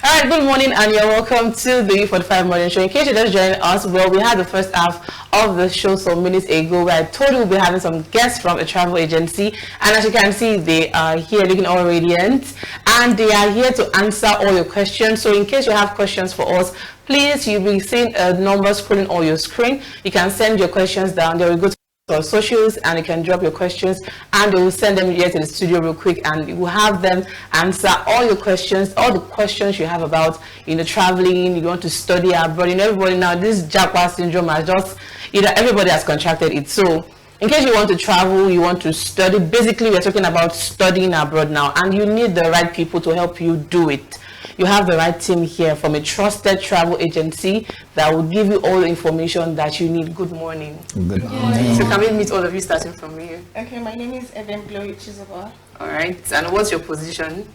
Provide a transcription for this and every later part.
All right, good morning and you're welcome to the U45 Morning Show. In case you're just joining us, well, we had the first half of the show some minutes ago where I told you we'll be having some guests from a travel agency. And as you can see, they are here looking all radiant and they are here to answer all your questions. So in case you have questions for us, please, you'll be seeing a number scrolling on your screen. You can send your questions down there. We go to our socials and you can drop your questions and they will send them here to the studio real quick and we will have them answer all your questions, all the questions you have about traveling, you want to study abroad. Everybody now, this Jaguar syndrome has just everybody has contracted it. So in case you want to travel, you want to study, basically we're talking about studying abroad now and you need the right people to help you do it. You have the right team here from a trusted travel agency that will give you all the information that you need. Good morning. Good morning. So can we meet all of you starting from here? Okay, my name is Evan Glory Chizoba. All right. And what's your position?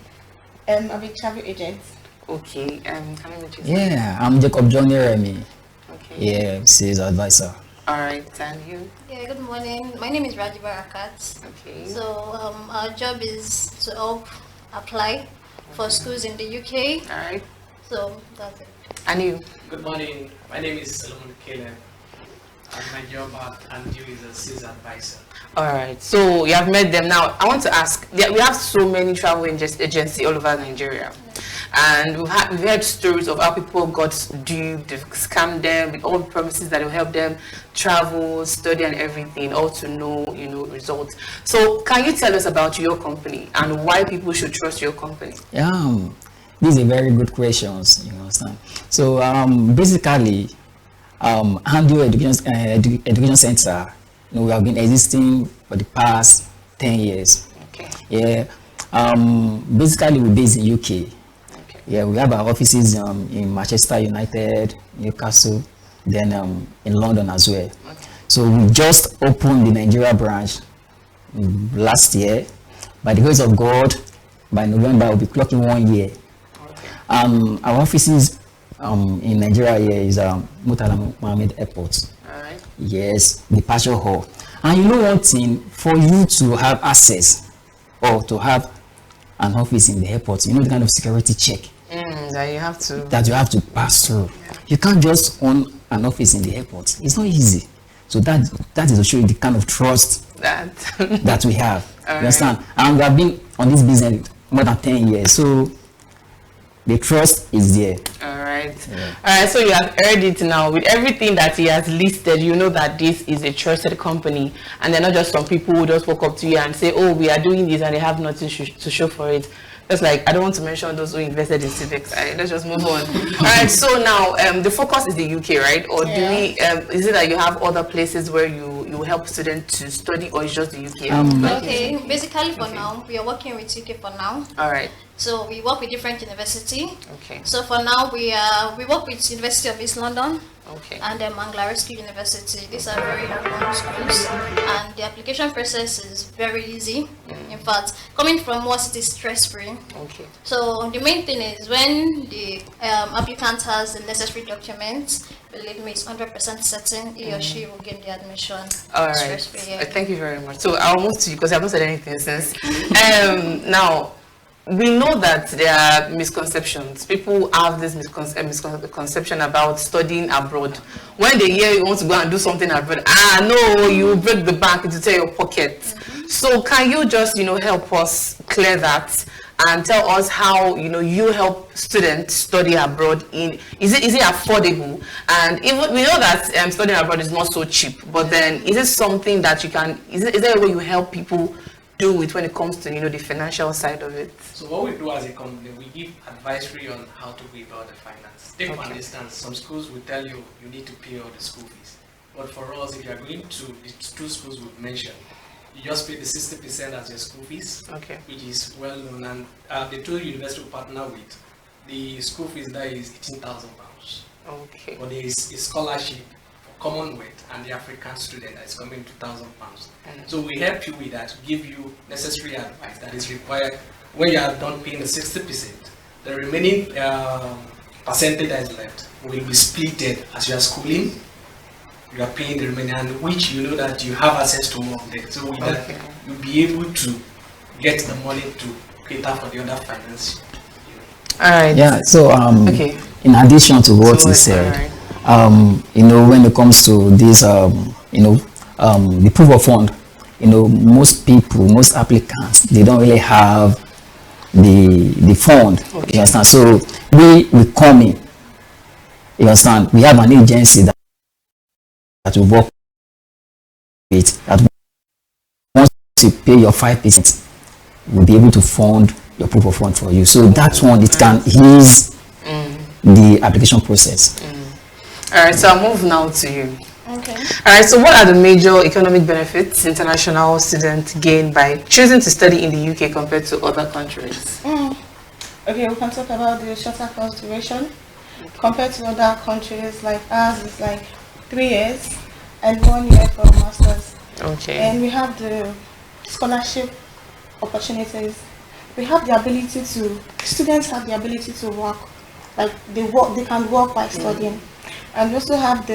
I'm a travel agent. Okay. Can we meet you? Yeah, I'm Jacob Johnny Remy. Okay. Yeah, sales advisor. All right. And you? Yeah, good morning. My name is Rajiva Rakat. Okay. So our job is to help apply for schools in the UK. All right. So that's it. And you? Good morning. My name is Solomon Caleb. And my job at Andyoeo is a sales advisor. All right. So you have met them. Now, I want to ask, we have so many travel agencies all over Nigeria. And we've heard stories of how people got duped, they've scammed them with all the promises that will help them travel, study and everything, all to no, results. So can you tell us about your company and why people should trust your company? Yeah, these are very good questions, you understand. So basically, Andyoeo Education Center, we have been existing for the past 10 years. Okay. Yeah, basically we're based in UK. Yeah, we have our offices in Manchester United, Newcastle, then in London as well. Okay. So we just opened the Nigeria branch last year. By the grace of God, by November we'll be clocking 1 year. Okay. Our offices in Nigeria here is Murtala Mohammed Airport. All right. Yes, departure hall. And you know one thing, for you to have access or to have an office in the airport, you know the kind of security check that you have to pass through. Yeah. You can't just own an office in the airport. It's not easy. So that is to show you the kind of trust that we have. You understand? And we have been on this business more than 10 years. So the trust is there. All right. Yeah. All right. So you have heard it now. With everything that he has listed, you know that this is a trusted company, and they're not just some people who just walk up to you and say, "Oh, we are doing this," and they have nothing to show for it. That's like, I don't want to mention those who invested in civics. Let's just move on. All right. So now, the focus is the UK, right? Or do we? Is it that you have other places where you help students to study, or is just the UK? Okay. Basically, for now, we are working with UK for now. All right. So we work with different universities. Okay. So for now, we work with University of East London. Okay. And Manglareski University. These are very known schools, and the application process is very easy. In fact, coming from us, it is stress-free. Okay. So the main thing is when the applicant has the necessary documents, believe me, it's 100% certain he or she will get the admission. All right. Stress-free. Yeah. Thank you very much. So I'll move to you because I haven't said anything since. Now, we know that there are misconceptions. People have this misconception about studying abroad. When they hear you want to go and do something abroad, no, you break the bank to tear your pocket. So can you just, help us clear that and tell us how, you help students study abroad? Is it affordable? And even we know that studying abroad is not so cheap, but then is it something that you can, is there a way you help people do it when it comes to the financial side of it? So what we do as a company, we give advisory on how to go about the finance. Take for instance, some schools will tell you need to pay all the school fees. But for us, if you are going to the two schools we've mentioned, you just pay the 60% as your school fees, which is well known. And the two university we partner with, the school fees there is £18,000. Okay. But there is a scholarship Commonwealth and the African student that is coming £2,000. So we help you with that, give you necessary advice that is required when you are done paying the 60%. The remaining percentage that is left will be splitted as you are schooling. You are paying the remaining, and which you know that you have access to more of them. So with that, you'll be able to get the money to cater for the other finance. All right. Yeah. So Okay. in addition to what So, he said, alright. you know, when it comes to this, you know, the proof of fund, you know, most people, most applicants, they don't really have the fund. Okay. You understand? So we come in. You understand? We have an agency that will work with, that once you pay your 5%, will be able to fund your proof of fund for you. So that one, it can ease the application process. All right. So I'll move now to you. Okay. All right. So what are the major economic benefits international students gain by choosing to study in the UK compared to other countries? Okay, we can talk about the shorter course duration. Compared to other countries, like ours is like 3 years and 1 year for masters. Okay. And we have the scholarship opportunities. We have the ability to, students have the ability to work, like they can work while studying. And we also have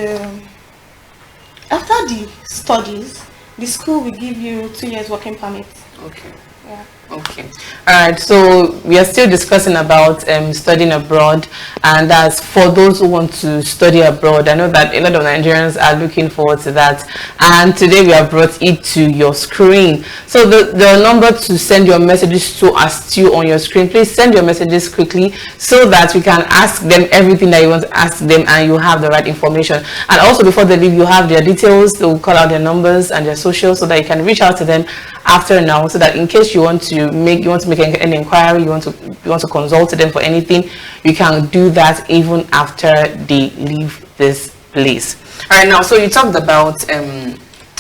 after the studies, the school will give you 2 years working permit. Okay. Yeah. Okay. All right. So we are still discussing about studying abroad, and as for those who want to study abroad, I know that a lot of Nigerians are looking forward to that. And today we have brought it to your screen. So the number to send your messages to us still on your screen. Please send your messages quickly so that we can ask them everything that you want to ask them, and you have the right information. And also before they leave, you have their details. They'll call out their numbers and their socials so that you can reach out to them after now, so that in case you want to make an inquiry, you want to consult them for anything, you can do that even after they leave this place. All right. Now, so you talked about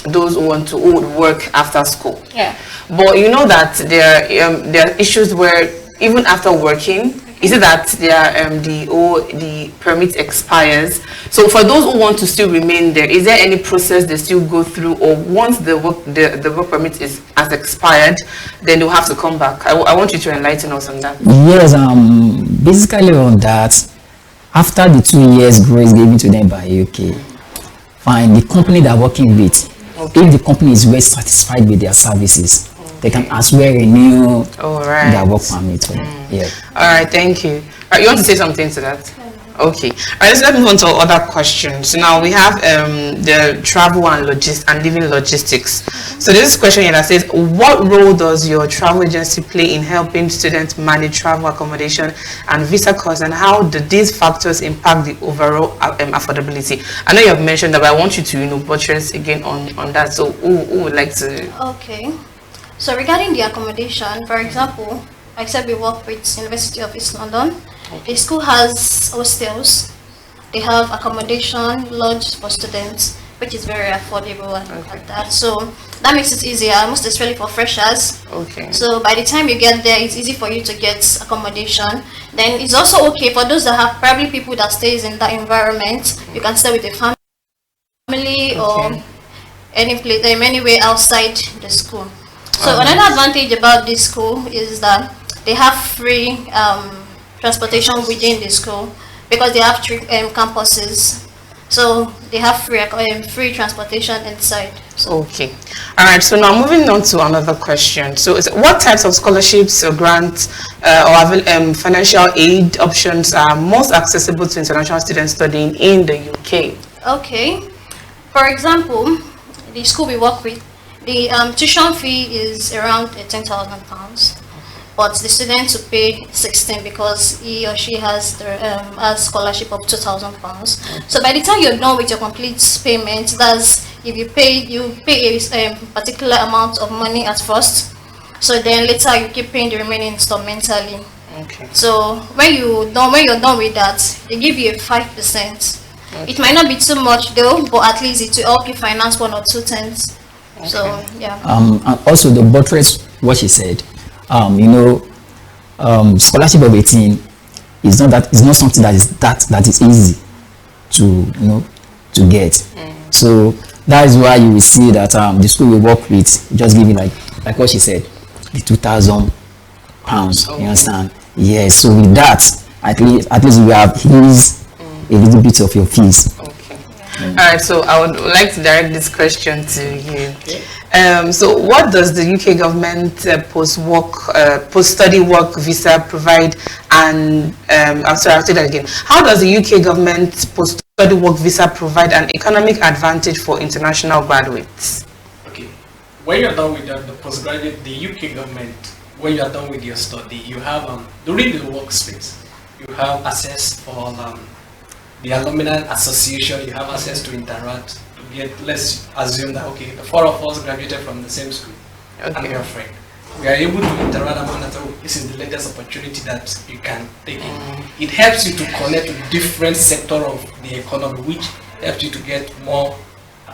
those who would work after school. Yeah. But you know that there are issues where even after working, is it that the permit expires? So for those who want to still remain there, is there any process they still go through, or once the work permit has expired, then they'll have to come back? I want you to enlighten us on that. Yes, basically on that, after the 2 years grace given to them by UK, fine, the company they're working with, if the company is well satisfied with their services, they can as well renew their work permit for them. Yeah. All right, thank you. All right, you want to say something to that? Okay. All right, let's move on to other questions. Now we have the travel and living logistics. So this question here that says, what role does your travel agency play in helping students manage travel accommodation and visa costs, and how do these factors impact the overall affordability? I know you have mentioned that, but I want you to buttress again on that. So who would like to? Okay. So regarding the accommodation, for example, I said we work with University of East London. The school has hostels. They have accommodation, lodge for students, which is very affordable and like that. So that makes it easier, most especially for freshers. Okay. So by the time you get there, it's easy for you to get accommodation. Then it's also okay for those that have probably people that stays in that environment. You can stay with a family or any place, anywhere outside the school. So another advantage about this school is that they have free transportation within the school, because they have 3 campuses. So they have free transportation inside. So. Okay. All right. So now moving on to another question. So what types of scholarships or grants or financial aid options are most accessible to international students studying in the UK? Okay. For example, the school we work with, the tuition fee is around £10,000, but the student to pay 16 because he or she has scholarship of £2,000. So by the time you're done with your complete payment, that's if you pay a particular amount of money at first. So then later you keep paying the remaining instrumentally. Okay. So when you're done with that, they give you a 5%. Okay. It might not be too much though, but at least it will help you finance 1 or 2 things. Okay. So yeah. And also the buttress what she said, scholarship of 18 is not something that is easy to get. So that is why you will see that the school we work with just give you like what she said, the £2,000. You understand? Yes. So with that, at least we have eased a little bit of your fees. Okay. All right, so I would like to direct this question to you. So what does the UK government post-study work visa provide? And I'm sorry, I'll say that again. How does the UK government post-study work visa provide an economic advantage for international graduates? Okay, when you're done with the postgraduate, the UK government, when you're done with your study, you have during the workspace, you have access for the alumni association. You have access to interact. Let's assume that, okay, the 4 of us graduated from the same school, and we are friends. We are able to interact among that. This is the latest opportunity that you can take in. It helps you to connect with different sector of the economy, which helps you to get more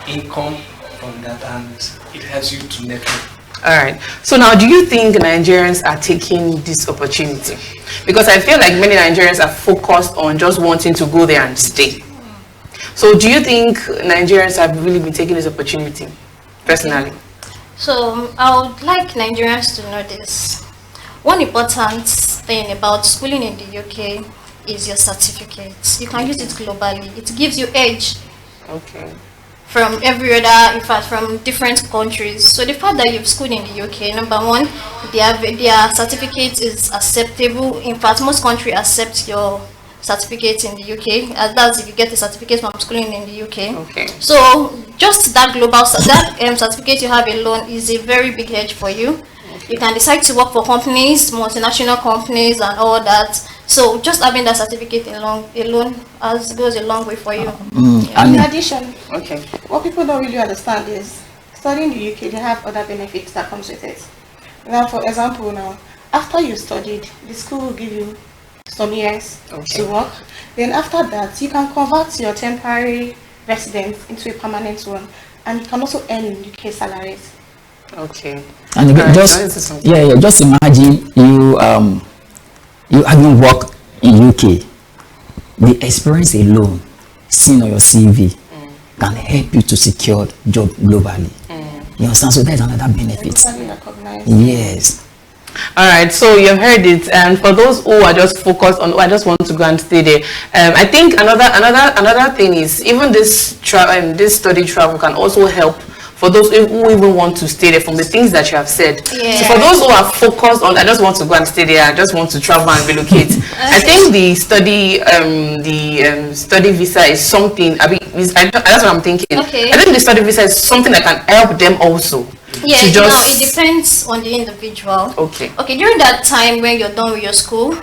income from that, and it helps you to network. All right. So now, do you think Nigerians are taking this opportunity? Because I feel like many Nigerians are focused on just wanting to go there and stay. So do you think Nigerians have really been taking this opportunity, personally? So I would like Nigerians to know this. One important thing about schooling in the UK is your certificates. You can use it globally. It gives you edge. Okay. From every other, in fact, from different countries. So the fact that you've schooled in the UK, number one, their certificate is acceptable. In fact, most countries accept your certificate in the UK. That's if you get a certificate from schooling in the UK. Okay. So just that global certificate you have alone is a very big edge for you. You can decide to work for companies, multinational companies, and all that. So just having that certificate alone goes a long way for you. In addition, okay, what people don't really understand is studying in the UK, they have other benefits that comes with it. Now, for example, after you studied, the school will give you some years to work. Then after that, you can convert your temporary residence into a permanent one, and you can also earn in UK salaries. Okay. And again, just imagine you having worked in UK. The experience alone, seen on your CV, can help you to secure job globally. You understand? So that's another benefit. Yes. All right, so you've heard it, and for those who are just focused on, I just want to go and stay there. I think another thing is even this study travel can also help for those who even want to stay there, from the things that you have said. Yeah. So for those who are focused on, I just want to go and stay there, I just want to travel and relocate. I think the study visa is something. That's what I'm thinking. Okay. I think the study visa is something that can help them also. Yeah, it depends on the individual. Okay. Okay, during that time when you're done with your school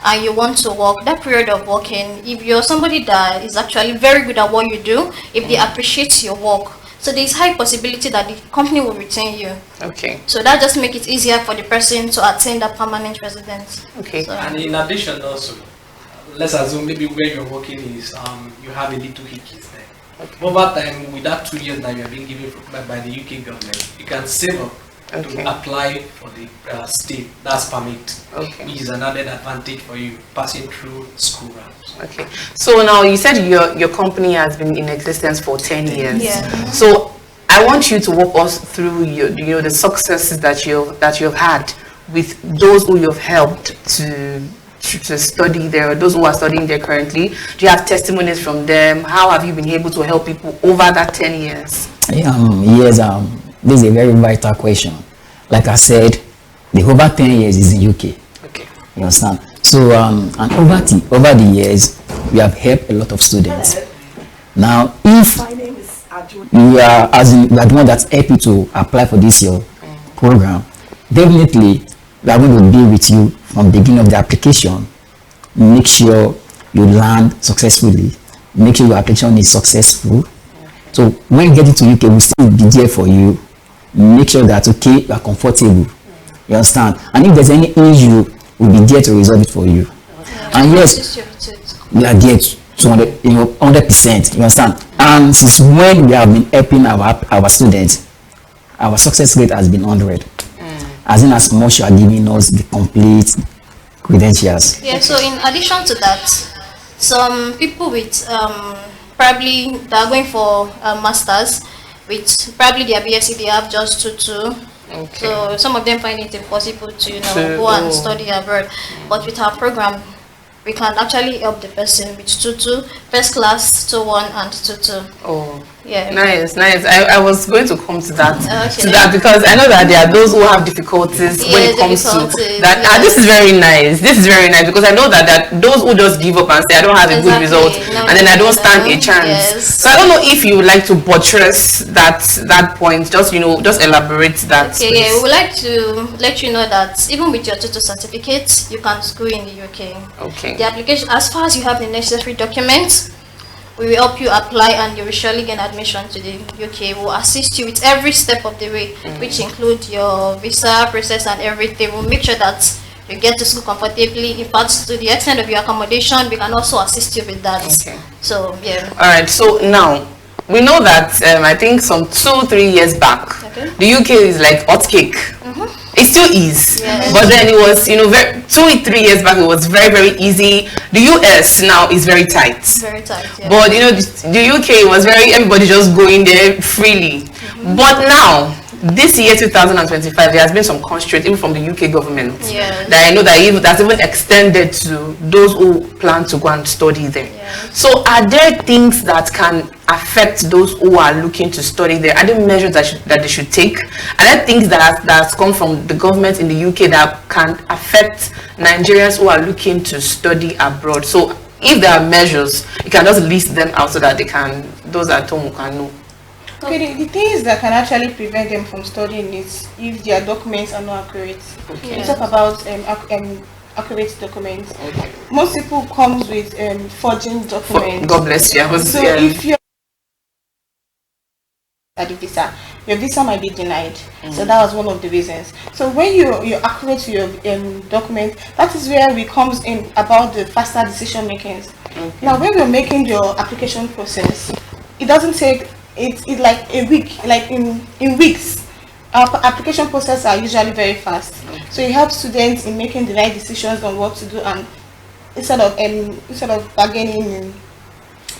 and you want to work, that period of working, if you're somebody that is actually very good at what you do, if they appreciate your work, so there's high possibility that the company will retain you. Okay. So that just makes it easier for the person to attain that permanent residence. Okay. So, And in addition also, let's assume maybe where you're working is you have a little hickeys there. Okay. Over time, with that 2 years that you have been given by the UK government, you can save up to apply for the state, that's permit, which is another advantage for you passing through school routes. Okay. So now you said your company has been in existence for 10 years. Yeah. So I want you to walk us through the successes that you've had with those who you've helped to study there, those who are studying there currently. Do you have testimonies from them? How have you been able to help people over that 10 years? Yes, this is a very vital question. Like I said, the over 10 years is in UK. Okay. You understand? So, and over the years, we have helped a lot of students. Now, if you are the one that's happy to apply for this your program, definitely we are going to be with you from the beginning of the application. Make sure you land successfully. Make sure your application is successful. So when getting to UK, we'll still be there for you. Make sure that you are comfortable. You understand? And if there's any issue, we'll be there to resolve it for you. And yes, we are there 100%. You understand? And since when we have been helping our students, our success rate has been 100. As in as much you are giving us the complete credentials. Yeah, so in addition to that, some people with probably they are going for masters with probably their BSc, they have just 2-2. Okay. So some of them find it impossible to go and study abroad. But with our program, we can actually help the person with 2-2, first class 2-1 and 2-2. Yeah. Nice. I was going to come to that Okay. because I know that there are those who have difficulties when it comes to that. Yes. This is very nice. This is very nice because I know that there are those who just give up and say I don't have a good result, No, and then I don't stand a no. chance. Yes. So I don't know if you would like to buttress that point. Just just elaborate that. Okay, yeah, we would like to let you know that even with your tutor certificate, you can school in the UK. Okay. The application, as far as you have the necessary documents, we will help you apply and you will surely gain admission to the UK. We'll assist you with every step of the way, which include your visa process and everything. We'll make sure that you get to school comfortably. In fact, to the extent of your accommodation, we can also assist you with that. Okay. So, yeah. All right. So now we know that I think some 2-3 years back, the UK is like hot cake. It still is, but then it was 2-3 years back it was very easy. The US now is very tight. Very tight. Yeah. But the UK was everybody just going there freely. But now this year 2025 there has been some constraint even from the UK government that I know that that's even extended to those who plan to go and study there. So are there things that can affect those who are looking to study there? Are there measures that they should take? Are there things that's come from the government in the UK that can affect Nigerians who are looking to study abroad? So if there are measures, you can just list them out so that those at home can know. Okay, the things that can actually prevent them from studying is if their documents are not accurate. Okay. We talk about accurate documents. Okay. Most people comes with forging documents. God bless you. So if you're at the visa, your visa might be denied. So that was one of the reasons. So when you're accurate to your document, that is where we comes in about the faster decision makings. Now when we're making your application process, it doesn't take it's like a week, like in weeks. Our application process are usually very fast. So it helps students in making the right decisions on what to do and instead of bargaining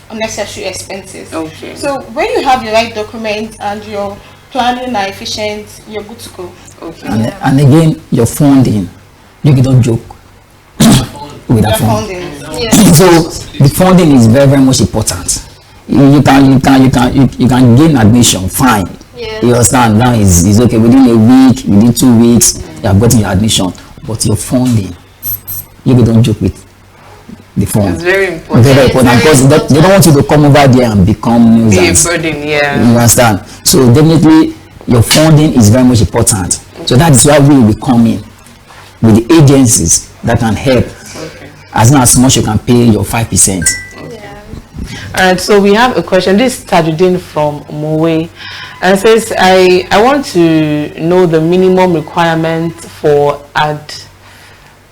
unnecessary expenses. Okay. So when you have your right documents and your planning are efficient, you're good to go. Okay. And again, your funding, you don't joke with that funding. So the funding is very much important. You can gain admission, fine. You understand? Now is okay. Within a week, within 2 weeks, you have gotten your admission. But your funding, you don't joke with the fund. It's very important. Very important because they don't want you to come over there and become nuisance. Be a burden, You understand? So definitely, your funding is very much important. So that is why we will be coming with the agencies that can help. As much you can pay your 5%. Alright, so we have a question. This is Tajuddin from Mowe, and it says, I want to know the minimum requirement for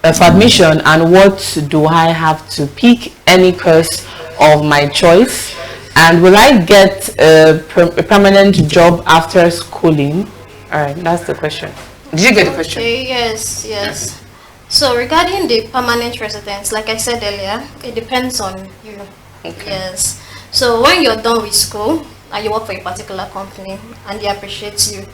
admission and what do I have to pick any course of my choice, and will I get a permanent job after schooling? Alright, that's the question. Did you get the question? Yes. So regarding the permanent residence, like I said earlier, it depends on you. Yes. So when you're done with school and you work for a particular company and they appreciate you,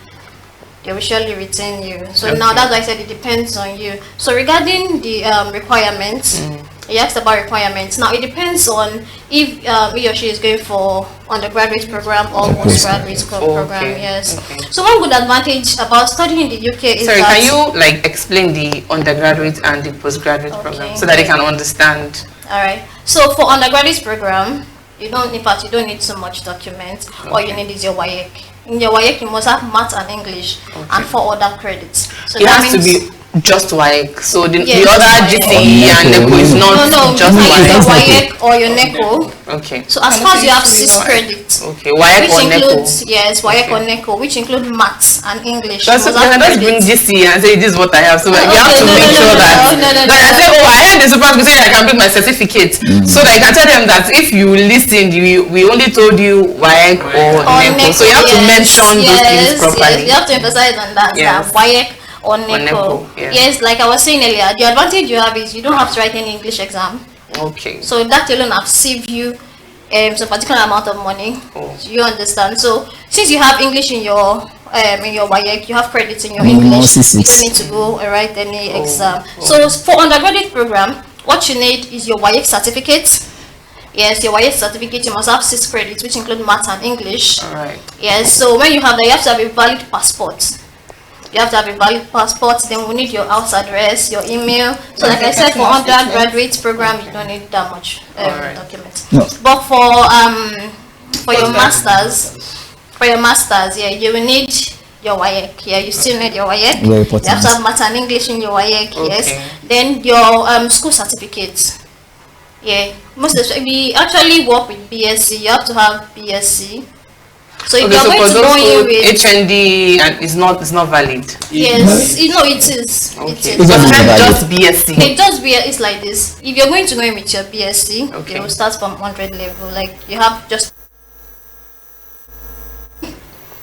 they will surely retain you. So now that's why I said it depends on you. So regarding the requirements, you asked about requirements. Now it depends on if he or she is going for undergraduate program or postgraduate program. Yes. So one good advantage about studying in the UK is can you explain the undergraduate and the postgraduate program so that they can understand? All right. So for undergraduate program, you don't need so much documents. All you need is your WAEC. In your WAEC, you must have maths and English and 4 other credits. So it has to be just WAEC. So the other GCE and NECO is not just WAEC or your NECO. Okay. So as far as you have 6 credits, WAEC or NECO. WAEC or NECO, which include maths and English. So I just bring GCE and say this is what I have. So you have to make sure that. Like I say, I heard the super saying I can bring my certificate, so that I can tell them that if you listened, we only told you WAEC or NECO. So you have to mention those things properly. You have to emphasize on that. WAEC or NECO. Yes, like I was saying earlier, the advantage you have is you don't have to write any English exam. Okay. So that alone have saved you some particular amount of money. You understand? So since you have English in your WAEC, you have credits in your English. You don't need to go and write any exam. So for undergraduate program, what you need is your WAEC certificate, Yes, your YS certificate, you must have 6 credits, which include math and English. All right. Yes, so when you have that, you have to have a valid passport. You have to have a valid passport. Then we need your house address, your email. So like I said, for undergraduate program, you don't need that much documents. No. But for your masters, yeah, you will need your WAEC. Yeah, you still need your WAEC. Very You important. have to have math and English in your WAEC. Yes. Okay. Then your school certificates. Yeah, most especially we actually work with BSc. You have to have BSc. So if you're going to go in with HND and it's not valid. yes, you know it is. Okay. It It's is. not But valid. just BSc. It just be it's like this. If you're going to go in with your BSc, Okay. you will start from 100 level. Like you have just.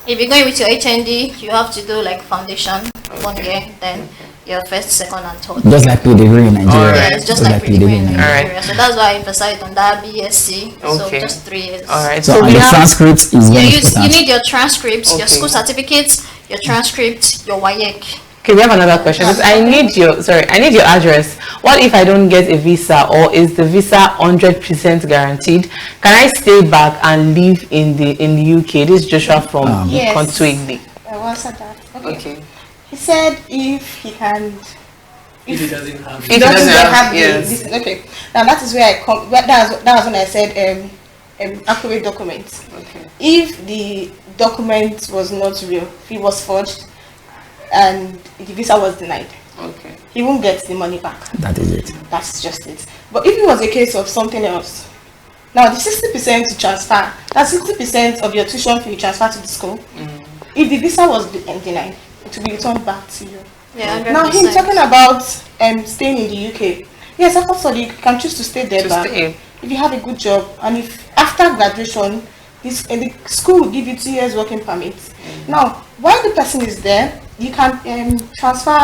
If you're going with your HND, you have to do like foundation 1 year, then your first, second, and third. Just like PDV in Nigeria. Alright. Yeah, it's just like PDV PDV in Nigeria. Nigeria. So that's why I emphasize on that BSc. So Okay. just 3 years. All right. So, and we the have transcript is Yeah, very you important. need your transcripts, your Okay. school certificates, your transcript, your WAEC. Okay, we have another question. I need your address. What if I don't get a visa, or is the visa 100% guaranteed? Can I stay back and live in the UK? This is Joshua from Yes. Kontuigli. I will answer that. Okay. He said if he can, If he doesn't have If he he doesn't doesn't have yes. this. Okay. Now that is where I come. That was when I said accurate documents. Okay. If the document was not real, if it was forged, and the visa was denied, Okay. he won't get the money back. That is it. That's just it. But if it was a case of something else, now the 60% to transfer, that's 60% of your tuition fee you transfer to the school. If the visa was denied, it will be returned back to you. Yeah, Now him 100%. talking about staying in the UK. Yes, absolutely, you can choose to stay there, To but stay. if you have a good job and if after graduation, the school will give you 2 years working permit. Now, while the person is there, you can transfer.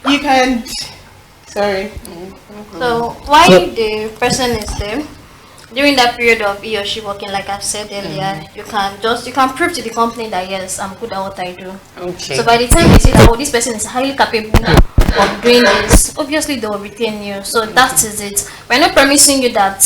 You can. Sorry. So while the person is there, during that period of he or she working, like I've said earlier, you can prove to the company that yes, I'm good at what I do. Okay. So by the time they see that this person is highly capable of doing this, obviously they will retain you. So that is it. We're not promising you that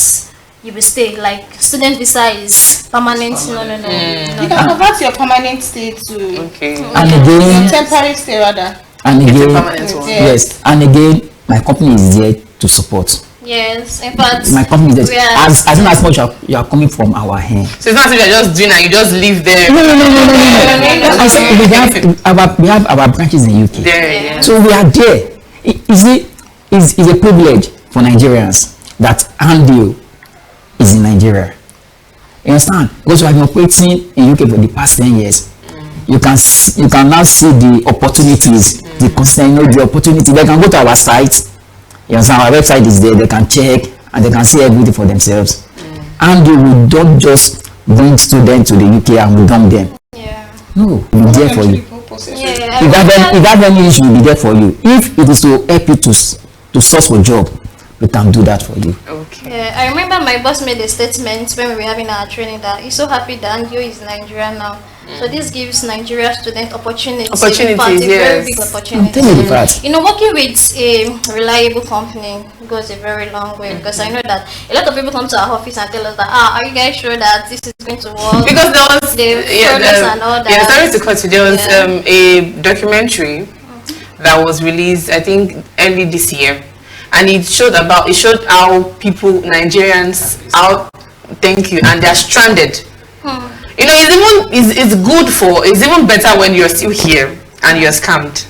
you will stay. Like student visa is permanent. No. You can convert your permanent stay to Okay. And again, temporary stay rather. and It's a again, permanent one. yes, and again, my company is there to support. Yes, in fact, My company is we there. are- As soon as much you are coming from our hand. So it's not as if you're just doing and you just live there. No. I said we have our branches in UK. There, yeah. So we are there. It's a privilege for Nigerians that Andyoeo is in Nigeria. You understand? Because we have been operating in UK for the past 10 years. You can now see the opportunities, the opportunity. They can go to our site. You understand? Our website is there. They can check and they can see everything for themselves. And we don't just bring students to the UK and we dump them. yeah. No, we'll be there for you. Yeah, If you have any issue, we'll be there for you. If it is to help you to source for job, we can do that for you. Okay. Yeah, I remember my boss made a statement when we were having our training that he's so happy that Andyoeo is Nigeria now. So this gives Nigeria student opportunities. In fact, Opportunities, a very yes. big I'm opportunity. telling you the fact. You know, working with a reliable company goes a very long way because I know that a lot of people come to our office and tell us that, are you guys sure that this is going to work? Because there was and all that. yeah, sorry to cut you. There was Yeah. a documentary that was released, I think, early this year, and it showed how people, Nigerians, and they're stranded. You know, it's even better when you're still here and you're scammed.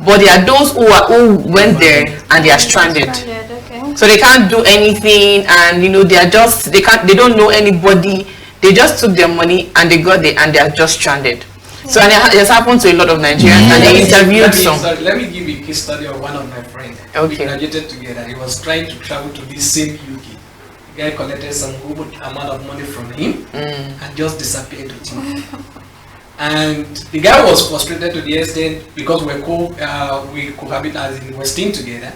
But there are those who went there and they are stranded. Okay. So they can't do anything, and you know they don't know anybody. They just took their money and they got there and they are just stranded. So and it has happened to a lot of Nigerians, and they interviewed some. Let me give you a case study of one of my friends. Okay. We graduated together. He was trying to travel to this same UK. The guy collected some good amount of money from him and just disappeared with him. And the guy was frustrated to the extent because we cohabit as in we're staying together.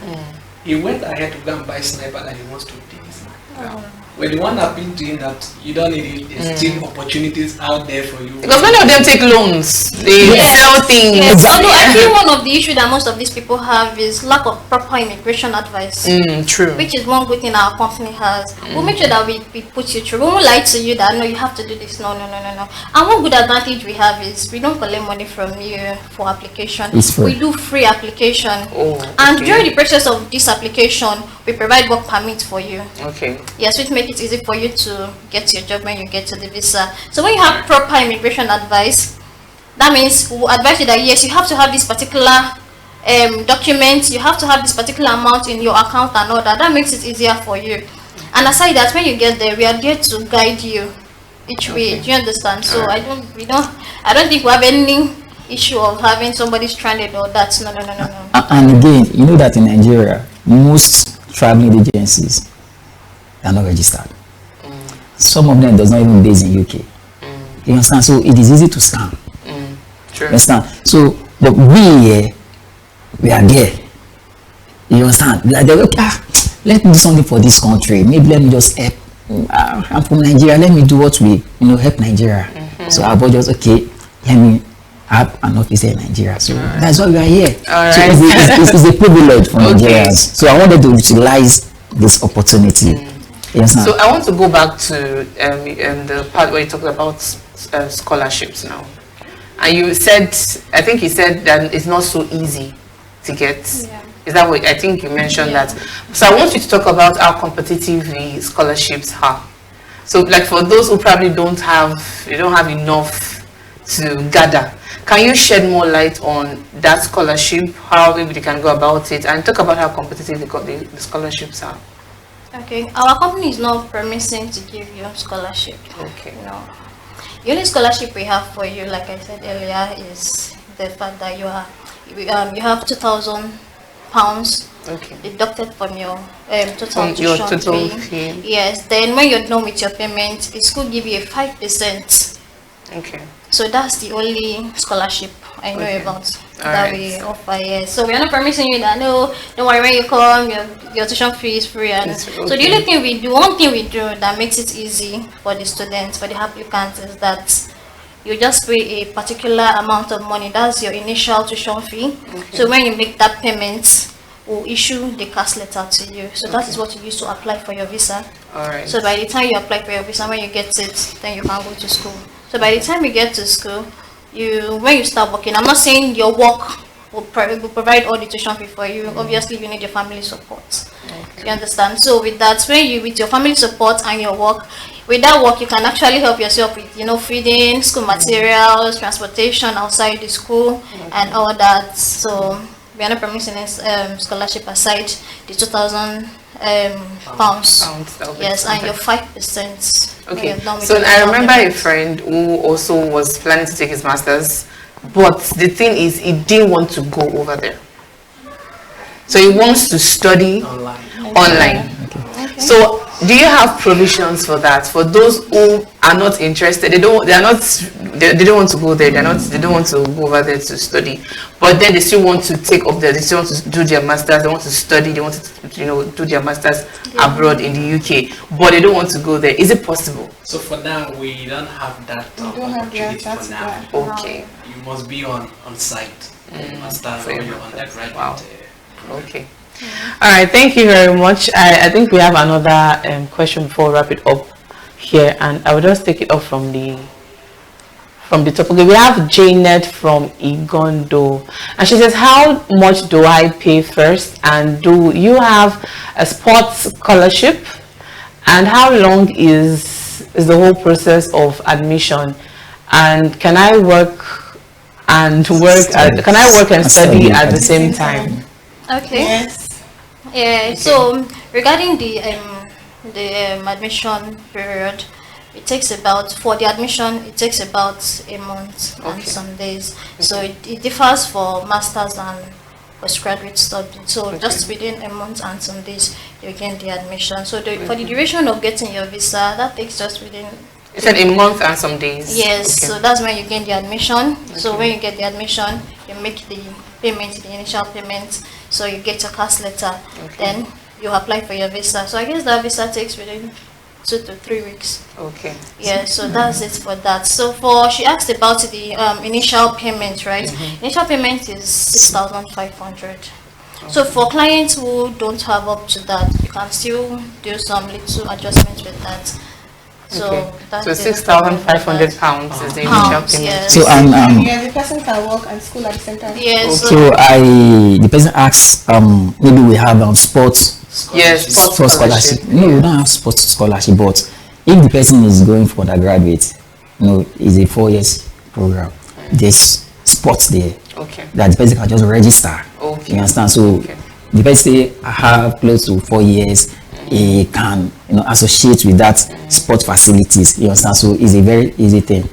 He went ahead to go and buy sniper that he wants to take his life. Well, the one appeal to him that you don't need it. There's still opportunities out there for you. Because many of them take loans. They sell things. Yes. Although I think one of the issues that most of these people have is lack of proper immigration advice. True. Which is one good thing our company has. We'll make sure that we put you through. We won't lie to you that no, you have to do this. No. And one good advantage we have is we don't collect money from you for application. It's free. We do free application. Okay. And during the process of this application, we provide work permit for you. Okay. Yes, which make it easy for you to get your job when you get to the visa. So when you have proper immigration advice, that means we will advise you that yes, you have to have this particular document, you have to have this particular amount in your account and all that. That makes it easier for you. And aside that, when you get there, we are there to guide you each way. Do you understand? So I don't think we have any issue of having somebody stranded or that. No. And again, you know that in Nigeria, most traveling agencies are not registered. Some of them does not even base in UK. You understand? So it is easy to scam. True. You understand? So, but we are there. You understand? Like they're like, let me do something for this country. Maybe let me just help. I'm from Nigeria. Let me do what we, help Nigeria. So I was just let me have an office in Nigeria. So that's why we are here. So it's a privilege for Nigerians. So I wanted to utilize this opportunity. Yes, so I want to go back to the part where you talked about scholarships now. And you said, I think you said that it's not so easy to get. Yeah. Is that what I think you mentioned that? So I want you to talk about how competitive the scholarships are. So like for those who probably don't have enough to gather, can you shed more light on that scholarship, how maybe they can go about it, and talk about how competitive the scholarships are? Okay, our company is not promising to give you scholarship. Okay. No. The only scholarship we have for you, like I said earlier, is the fact that you have £2,000 deducted from your total fee. Yes. Then when you're done with your payment, the school give you a 5%. Okay. So that's the only scholarship I know about that we offer. Yes. So we are not promising you that no, don't worry, when you come, your tuition fee is free. And so the only thing we do, one thing we do that makes it easy for the students, for the applicants, is that you just pay a particular amount of money. That's your initial tuition fee. So when you make that payment, we'll issue the CAS letter to you. So that is what you use to apply for your visa. So by the time you apply for your visa, when you get it, then you can go to school. So by the time you get to school, when you start working, I'm not saying your work will provide all the tuition fee for you. Obviously, you need your family support. You understand? So with that, with your family support and your work, with that work, you can actually help yourself with feeding, school materials, transportation outside the school, and all that. So we are not promising scholarship aside the £2,000 pounds. Yes, and your 5%. Okay. So I remember a friend who also was planning to take his masters, but the thing is, he didn't want to go over there. So he wants to study online. So do you have provisions for that? For those who are not interested, they don't want to go there. They don't want to go over there to study, but then they still want to take up they still want to do their masters. They want to study. They want to do their masters abroad in the UK, but they don't want to go there. Is it possible? So for now, we don't have that opportunity for now. Okay. You must be on site. Masters or your undergraduate. Wow. Okay. All right, thank you very much. I think we have another question before we wrap it up here, and I will just take it off from the top. Okay, we have Janet from Igondo, and she says, how much do I pay first, and do you have a sports scholarship, and how long is the whole process of admission, and can I work and study at the same time? Okay. Yes. Yeah. So regarding the admission period, it takes about a month and some days. So it differs for masters and postgraduate studies. So just within a month and some days, you get the admission. So for the duration of getting your visa, that takes just within. You said a month and some days. Yes. So that's when you get the admission. So when you get the admission, you make the payment, the initial payment. So you get your CAS letter, then you apply for your visa. So I guess that visa takes within 2 to 3 weeks. Okay. Yeah, so that's it for that. So she asked about the initial payment, right? Initial payment is 6,500. So for clients who don't have up to that, you can still do some little adjustments with that. So Okay. that's So it. £6,500 is the initial Pounds, payment. yes. So Yeah, the person can work and school at the same time. Yes. so the person asks maybe we have sports Yes, sports scholarship. No, we don't have sports scholarship, but if the person is going for undergraduate, it's a 4 years program. There's sports there Okay. that the person can just register. Okay. You understand? So Okay. the person say I have close to 4 years, he can associate with that sport facilities. You understand? So it's a very easy thing.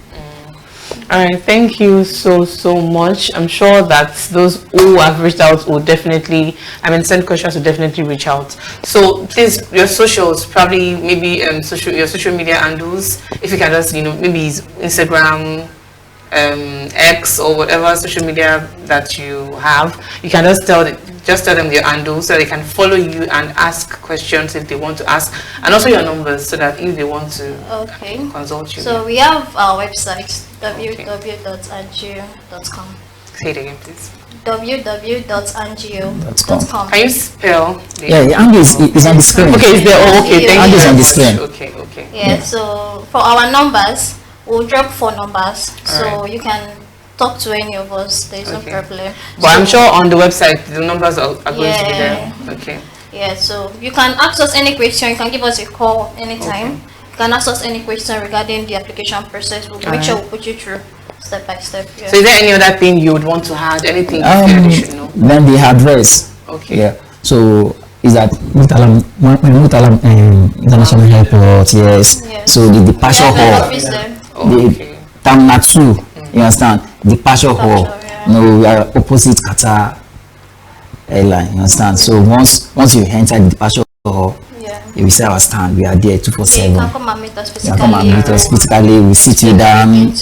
All right, thank you so much. I'm sure that those who have reached out will definitely, send questions will definitely reach out. So please, your socials, probably maybe your social media handles, if you can just, maybe Instagram, X or whatever social media that you have, you can just tell them your handle so they can follow you and ask questions if they want to ask, and also your numbers so that if they want to consult you. So we have our website www.andyoeo.com. Say it again, please. www.andyoeo.com. Can you spell? Yeah, Andy is on the screen. Okay, is there? Oh, okay, thank Andy you is very on the much. screen. Okay. Yeah, so for our numbers, we'll drop 4 numbers, so Alright. you can talk to any of us. There's no Okay. problem. But I'm sure on the website the numbers are going to be there. Okay. Yeah, so you can ask us any question. You can give us a call anytime. You can ask us any question regarding the application process. We'll make sure we'll put you through step by step. Yeah. So is there any other thing you would want to add? Anything you feel they should know? Then the address. Okay. Yeah. So is that Mutalam International Airport? Yes. Yes. So the departure Yeah, the hall, office there. the Terminal 2. You understand? Departure hall. yeah. No, we are opposite Qatar airline. You understand? So once you enter the departure hall, Yeah. you will see our stand. We are there Yeah, you 247. can come and meet us You physically. can come and meet us physically. We sit you down.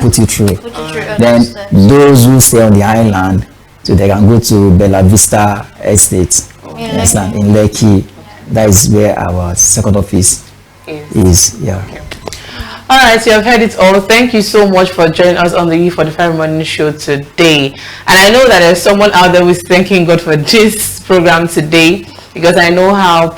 Put you through. Put you through all Then those steps. those who stay on the island, so they can go to Bella Vista Estate. In You understand? Lekki. In Lekki. That is where our second office is. Yeah. All right, so you have heard it all. Thank you so much for joining us on the U45 Morning Show today. And I know that there's someone out there who is thanking God for this program today, because I know how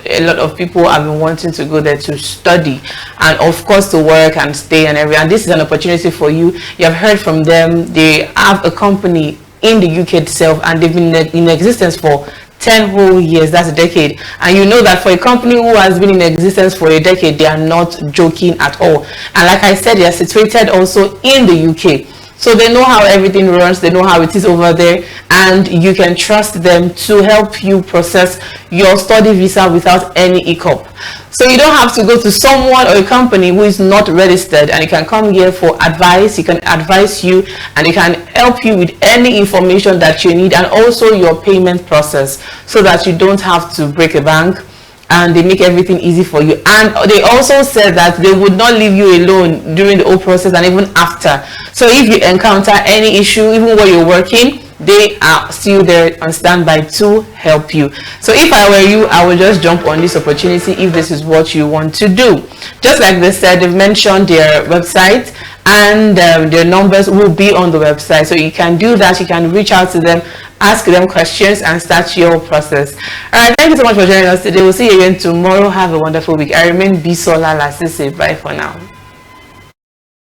a lot of people have been wanting to go there to study and of course to work and stay and everything. And this is an opportunity for you. You have heard from them. They have a company in the UK itself, and they've been in existence for 10 whole years. That's a decade. And you know that for a company who has been in existence for a decade, they are not joking at all. And like I said, they are situated also in the UK. So they know how everything runs, they know how it is over there, and you can trust them to help you process your study visa without any hiccup. So you don't have to go to someone or a company who is not registered, and you can come here for advice. He can advise you and he can help you with any information that you need, and also your payment process, so that you don't have to break a bank, and they make everything easy for you. And they also said that they would not leave you alone during the whole process and even after. So if you encounter any issue, even while you're working, they are still there on standby to help you. So if I were you, I would just jump on this opportunity if this is what you want to do. Just like they said, they've mentioned their website, and their numbers will be on the website, so you can do that. You can reach out to them, ask them questions, and start your process. All right, thank you so much for joining us today. We'll see you again tomorrow. Have a wonderful week. I remain Bisola Lasisi. Bye for now.